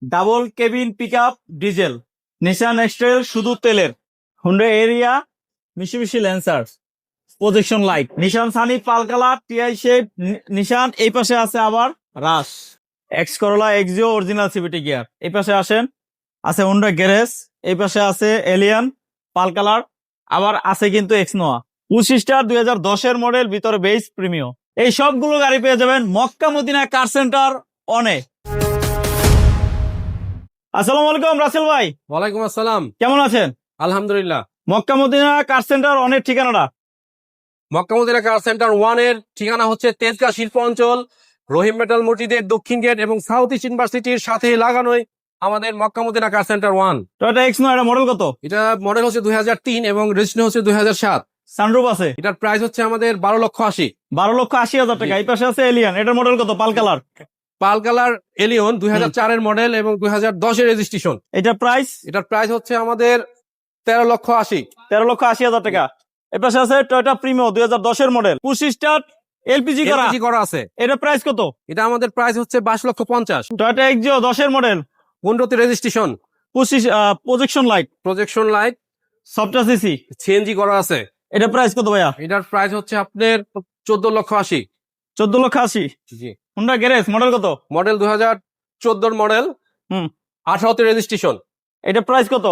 Double cabin pickup diesel, Nissan X Trail শুধু তেলের, Honda এরিয়া, Mitsubishi Lancer, projection light, Nissan Sunny pearl colour, TI shade, Nissan. এই পাশে আছে আবার Rush, X Corolla Axio original CVT gear. এই পাশে আসেন, আছে হুন্ডা গ্যারেজ। এই পাশে আছে এলিয়ান পাল কালার, আবার আছে কিন্তু এক্স নোয়া। 25 2010 মডেল, ভিতরে বেস প্রিমিয়াম। এই সবগুলো গাড়ি পেয়ে যাবেন মক্কা মদিনা কার সেন্টার অনে। আসসালামু আলাইকুম রাসেল ভাই, ওয়ালাইকুম আসসালাম। কেমন আছেন? আলহামদুলিল্লাহ। মক্কা মদিনা কার সেন্টার অনের ঠিকানাটা? মক্কা মদিনা কার সেন্টার 1 এর ঠিকানা হচ্ছে তেজগাঁ শিল্প অঞ্চল, রহিম মেটাল মসজিদের দক্ষিণ গেট এবং সাউথ ইস্ট ইউনিভার্সিটির সাথে লাগানোই আমাদের Mecca Medina car centre 1। Toyota X Noah, এটা মডেল কত? এটা মডেল হচ্ছে 2003 এবং রেজিস্ট্রেশন হচ্ছে 2007। সানরুফ আছে? এটার প্রাইস হচ্ছে আমাদের 12,80,000। 12,80,000 টাকা। এই পাশে আছে এলিয়ান, এটার মডেল কত? পাল কালার, পাল কালার এলিয়ন 2004 এর মডেল এবং 2010 এর রেজিস্ট্রেশন। এটার প্রাইস? এটার প্রাইস হচ্ছে আমাদের 13,80,000। 13,80,000 টাকা। এই পাশে আছে Toyota Premio 2010 model, 25 star LPG করা। এলপিজি করা আছে। এটার প্রাইস কত? এটা আমাদের প্রাইস হচ্ছে 22,50,000। টয়োটা এক্সিও 10 মডেল, 15 তে registration, 25 projection light, projection light, software CC. CNG করা আছে। এটার প্রাইস কত ভাইয়া? এটার প্রাইস হচ্ছে আপনার 14,80,000। 14,80,000। জি। হুন্ডা গ্যারেজ মডেল কত? মডেল 2014 মডেল, হুম 18 তে রেজিস্ট্রেশন। এটার প্রাইস কত?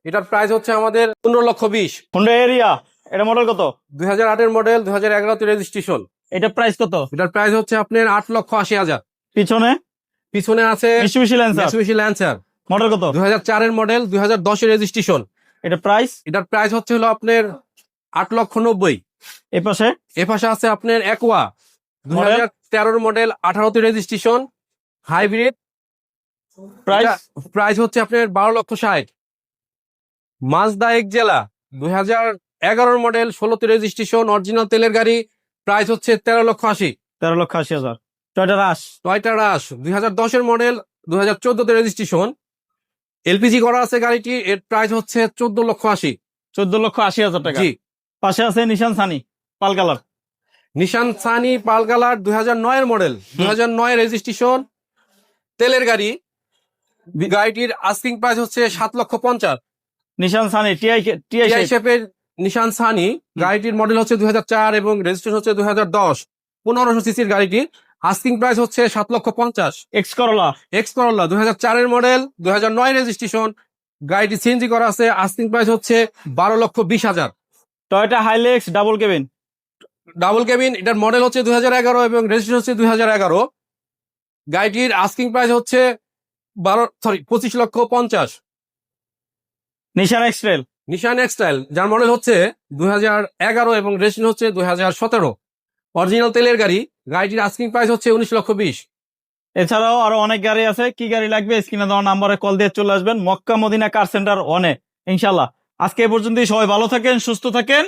এটার প্রাইস হচ্ছে আমাদের 15,20,000। হুন্ডা এরিয়া, এটা মডেল কত? 2008 এর মডেল, 2011 তে রেজিস্ট্রেশন। এটার প্রাইস কত? এটার প্রাইস হচ্ছে আপনার 8,80,000। পিছনে পিছনে আছে মিশুবিশি ল্যান্সার, মিৎসুবিশি ল্যান্সার, মডেল কত? 2004 এর মডেল, 2010 এর রেজিস্ট্রেশন। এটা প্রাইস? এটার প্রাইস হচ্ছে হলো আপনার 8,90,000। এই পাশে এ পাশে আছে আপনার একোয়া 2013 এর মডেল, 18 তে রেজিস্ট্রেশন, হাইব্রিড। প্রাইস? প্রাইস হচ্ছে আপনার 12,60,000। মাজদা এক্সেলা 2011 মডেল, 16 তে রেজিস্ট্রেশন, অরিজিনাল তেলের গাড়ি, প্রাইস হচ্ছে 13,80,000। 13,80,000। টয়োটা রাশ, টয়টা রাশ 2010 এর মডেল, 2014 তে রেজিস্ট্রেশন, এলপিজি করা আছে গাড়িটি। এর প্রাইস হচ্ছে 14,80,000। 14,80,000 টাকা। জি। পাশে আছে নিশান সানি পাল কালার, নিশান সানি পাল কালার 2009 এর মডেল, 2009 এর রেজিস্ট্রেশন, তেলের গাড়ি। গাড়িটির আস্কিং প্রাইস হচ্ছে 7,50,000। নিশান সানি টিআই টিআই টিআই শেপের নিশান সানি, গাড়িটির মডেল হচ্ছে 2004 এবং রেজিস্ট্রেশন হচ্ছে 2010। 1500 সিসির গাড়িটি, আস্কিং প্রাইস হচ্ছে 7,50,000। এক্স করোলা, এক্স করোলা 2004 এর মডেল, 2009 রেজিস্ট্রেশন, গাড়িটি সিএনজি করা আছে, আস্কিং প্রাইস হচ্ছে 12,20,000। Toyota Hilux double cabin, double cabin, এটার মডেল হচ্ছে 2011 এবং রেজিস্ট্রেশন হচ্ছে 2011। গাড়িটির আস্কিং প্রাইস হচ্ছে 25,50,000। নিশান এক্সট্রেল, নিশান এক্সটাইল, যার মডেল হচ্ছে 2011 এবং রেজিস্ট্রেশন হচ্ছে 2017, অরিজিনাল তেলের গাড়ি। গাড়িটির আস্কিং প্রাইস হচ্ছে 19,20,000। এছাড়াও আরো অনেক গাড়ি আছে। কি গাড়ি লাগবে স্ক্রিনে দেওয়া নাম্বারে কল দিয়ে চলে আসবেন মক্কা মদিনা কার সেন্টার অনে ইনশাল্লাহ। আজকে এ পর্যন্তই, সবাই ভালো থাকেন, সুস্থ থাকেন।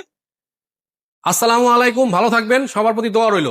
আসসালামু আলাইকুম, ভালো থাকবেন, সবার প্রতি দোয়া রইল।